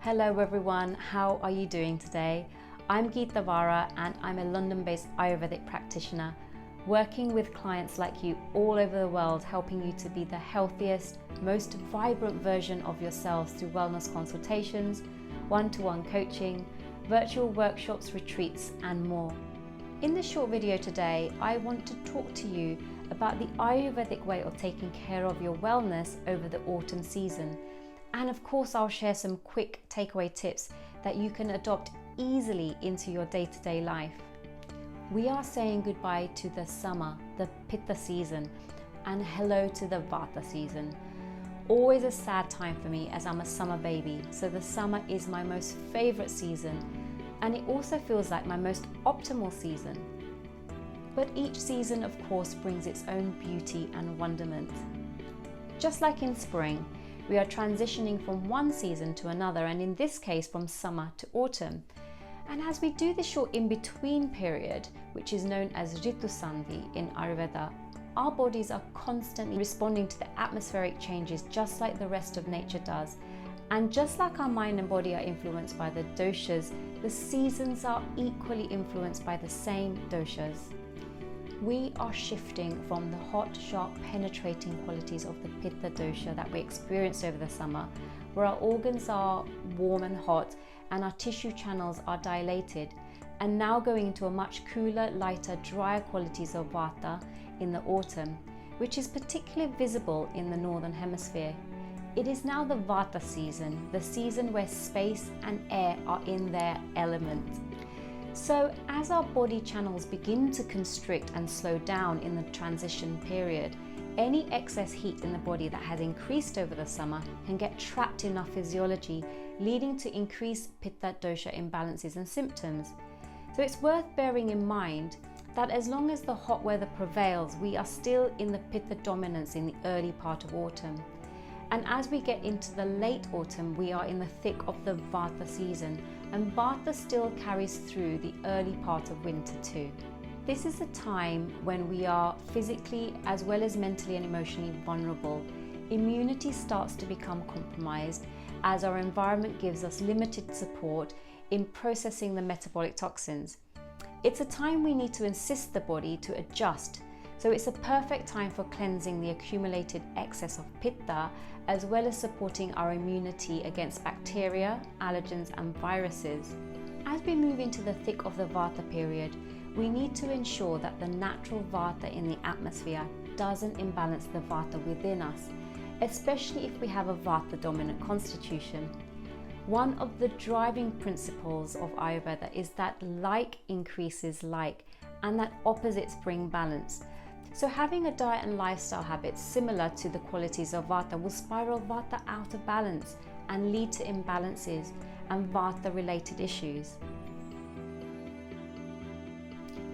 Hello everyone, how are you doing today? I'm Geeta Vara and I'm a London-based Ayurvedic practitioner working with clients like you all over the world, helping you to be the healthiest, most vibrant version of yourselves through wellness consultations, one-to-one coaching, virtual workshops, retreats and more. In this short video today, I want to talk to you about the Ayurvedic way of taking care of your wellness over the autumn season. And of course, I'll share some quick takeaway tips that you can adopt easily into your day-to-day life. We are saying goodbye to the summer, the Pitta season, and hello to the Vata season. Always a sad time for me as I'm a summer baby, so the summer is my most favorite season, and it also feels like my most optimal season. But each season, of course, brings its own beauty and wonderment. Just like in spring, we are transitioning from one season to another, and in this case from summer to autumn. And as we do this short in-between period, which is known as Ritu Sandhi in Ayurveda, our bodies are constantly responding to the atmospheric changes just like the rest of nature does. And just like our mind and body are influenced by the doshas, the seasons are equally influenced by the same doshas. We are shifting from the hot, sharp, penetrating qualities of the Pitta dosha that we experienced over the summer, where our organs are warm and hot and our tissue channels are dilated, and now going into a much cooler, lighter, drier qualities of Vata in the autumn, which is particularly visible in the northern hemisphere. It is now the Vata season, the season where space and air are in their element. So as our body channels begin to constrict and slow down in the transition period, any excess heat in the body that has increased over the summer can get trapped in our physiology, leading to increased Pitta dosha imbalances and symptoms. So it's worth bearing in mind that as long as the hot weather prevails, we are still in the Pitta dominance in the early part of autumn. And as we get into the late autumn, we are in the thick of the Vata season, and Vata still carries through the early part of winter too. This is a time when we are physically as well as mentally and emotionally vulnerable. Immunity starts to become compromised as our environment gives us limited support in processing the metabolic toxins. It's a time we need to assist the body to adjust. So it's a perfect time for cleansing the accumulated excess of Pitta, as well as supporting our immunity against bacteria, allergens and viruses. As we move into the thick of the Vata period, we need to ensure that the natural Vata in the atmosphere doesn't imbalance the Vata within us, especially if we have a Vata dominant constitution. One of the driving principles of Ayurveda is that like increases like, and that opposites bring balance. So having a diet and lifestyle habits similar to the qualities of Vata will spiral Vata out of balance and lead to imbalances and Vata related issues.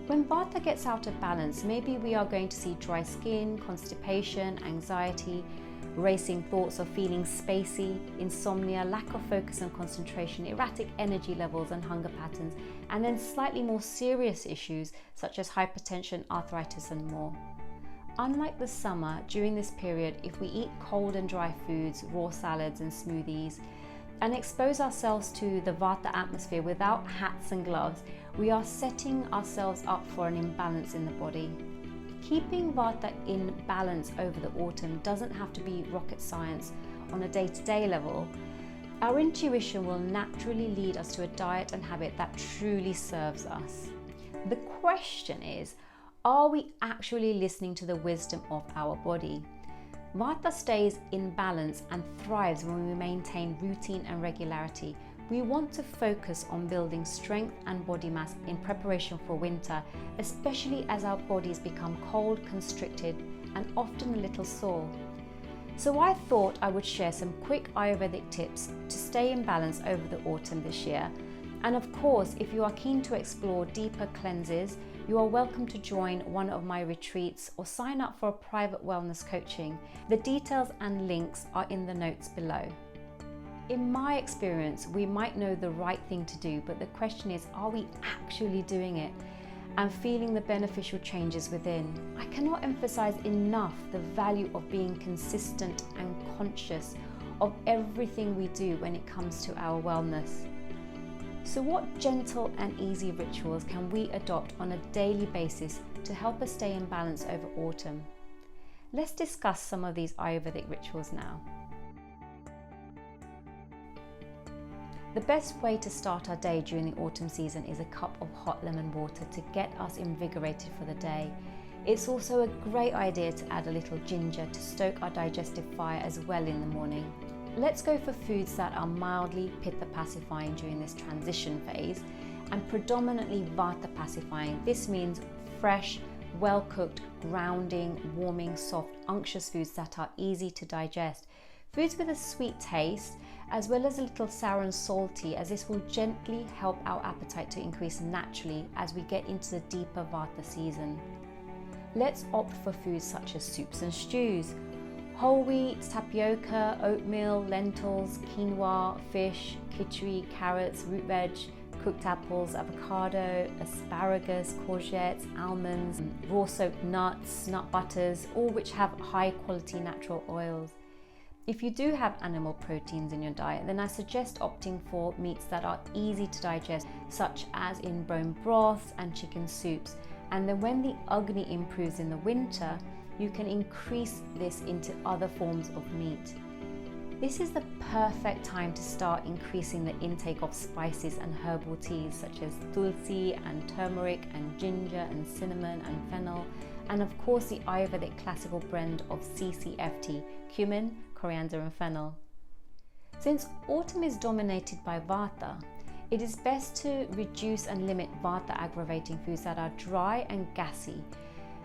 When Vata gets out of balance, maybe we are going to see dry skin, constipation, anxiety, racing thoughts or feeling spacey, insomnia, lack of focus and concentration, erratic energy levels and hunger patterns, and then slightly more serious issues such as hypertension, arthritis and more. Unlike the summer, during this period, if we eat cold and dry foods, raw salads and smoothies, and expose ourselves to the Vata atmosphere without hats and gloves, we are setting ourselves up for an imbalance in the body. Keeping Vata in balance over the autumn doesn't have to be rocket science on a day-to-day level. Our intuition will naturally lead us to a diet and habit that truly serves us. The question is, are we actually listening to the wisdom of our body? Vata stays in balance and thrives when we maintain routine and regularity. We want to focus on building strength and body mass in preparation for winter, especially as our bodies become cold, constricted, and often a little sore. So I thought I would share some quick Ayurvedic tips to stay in balance over the autumn this year. And of course, if you are keen to explore deeper cleanses, you are welcome to join one of my retreats or sign up for a private wellness coaching. The details and links are in the notes below. In my experience, we might know the right thing to do, but the question is, are we actually doing it and feeling the beneficial changes within? I cannot emphasize enough the value of being consistent and conscious of everything we do when it comes to our wellness. So what gentle and easy rituals can we adopt on a daily basis to help us stay in balance over autumn? Let's discuss some of these Ayurvedic rituals now. The best way to start our day during the autumn season is a cup of hot lemon water to get us invigorated for the day. It's also a great idea to add a little ginger to stoke our digestive fire as well in the morning. Let's go for foods that are mildly Pitta pacifying during this transition phase and predominantly Vata pacifying. This means fresh, well-cooked, grounding, warming, soft, unctuous foods that are easy to digest. Foods with a sweet taste, as well as a little sour and salty, as this will gently help our appetite to increase naturally as we get into the deeper Vata season. Let's opt for foods such as soups and stews. Whole wheat, tapioca, oatmeal, lentils, quinoa, fish, khichdi, carrots, root veg, cooked apples, avocado, asparagus, courgettes, almonds, raw soaked nuts, nut butters, all which have high quality natural oils. If you do have animal proteins in your diet, then I suggest opting for meats that are easy to digest, such as in bone broths and chicken soups. And then when the Agni improves in the winter, you can increase this into other forms of meat. This is the perfect time to start increasing the intake of spices and herbal teas such as tulsi and turmeric and ginger and cinnamon and fennel, and of course the Ayurvedic classical blend of CCFT, cumin, coriander and fennel. Since autumn is dominated by Vata, it is best to reduce and limit Vata aggravating foods that are dry and gassy.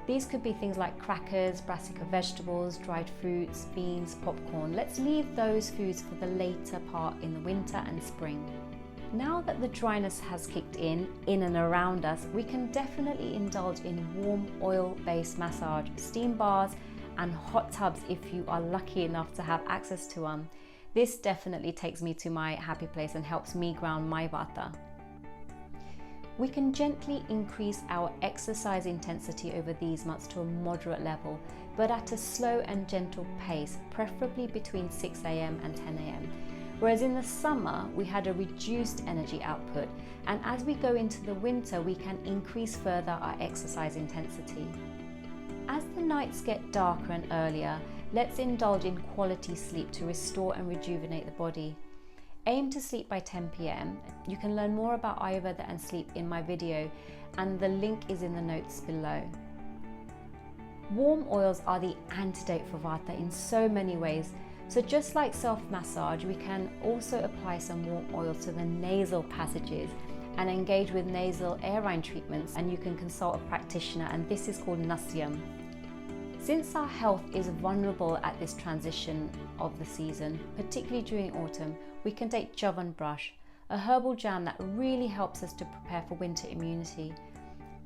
These could be things like crackers, brassica vegetables, dried fruits, beans, popcorn. Let's leave those foods for the later part in the winter and spring. Now that the dryness has kicked in and around us, we can definitely indulge in warm oil-based massage, steam baths and hot tubs if you are lucky enough to have access to one. This definitely takes me to my happy place and helps me ground my Vata. We can gently increase our exercise intensity over these months to a moderate level, but at a slow and gentle pace, preferably between 6 a.m. and 10 a.m. Whereas in the summer, we had a reduced energy output, and as we go into the winter, we can increase further our exercise intensity. As the nights get darker and earlier, let's indulge in quality sleep to restore and rejuvenate the body. Aim to sleep by 10 p.m. You can learn more about Ayurveda and sleep in my video, and the link is in the notes below. Warm oils are the antidote for Vata in so many ways. So just like self-massage, we can also apply some warm oil to the nasal passages and engage with nasal airine treatments, and you can consult a practitioner, and this is called Nasyam. Since our health is vulnerable at this transition of the season, particularly during autumn, we can take Chyawanprash, a herbal jam that really helps us to prepare for winter immunity.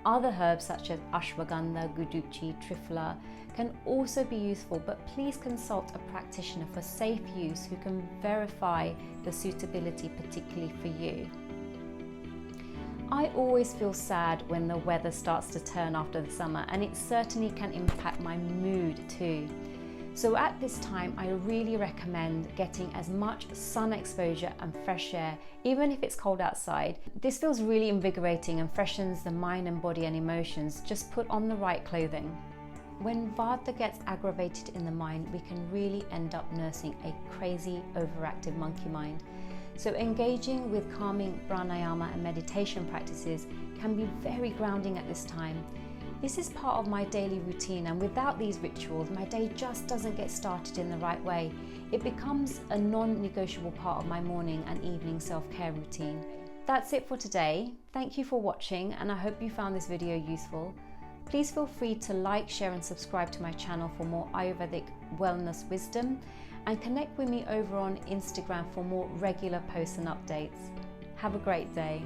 Other herbs such as ashwagandha, guduchi, triphala can also be useful, but please consult a practitioner for safe use who can verify the suitability particularly for you. I always feel sad when the weather starts to turn after the summer, and it certainly can impact my mood too. So at this time, I really recommend getting as much sun exposure and fresh air, even if it's cold outside. This feels really invigorating and freshens the mind and body and emotions. Just put on the right clothing. When Vata gets aggravated in the mind, we can really end up nursing a crazy, overactive monkey mind. So engaging with calming pranayama and meditation practices can be very grounding at this time. This is part of my daily routine, and without these rituals, my day just doesn't get started in the right way. It becomes a non-negotiable part of my morning and evening self-care routine. That's it for today. Thank you for watching, and I hope you found this video useful. Please feel free to like, share and subscribe to my channel for more Ayurvedic wellness wisdom, and connect with me over on Instagram for more regular posts and updates. Have a great day.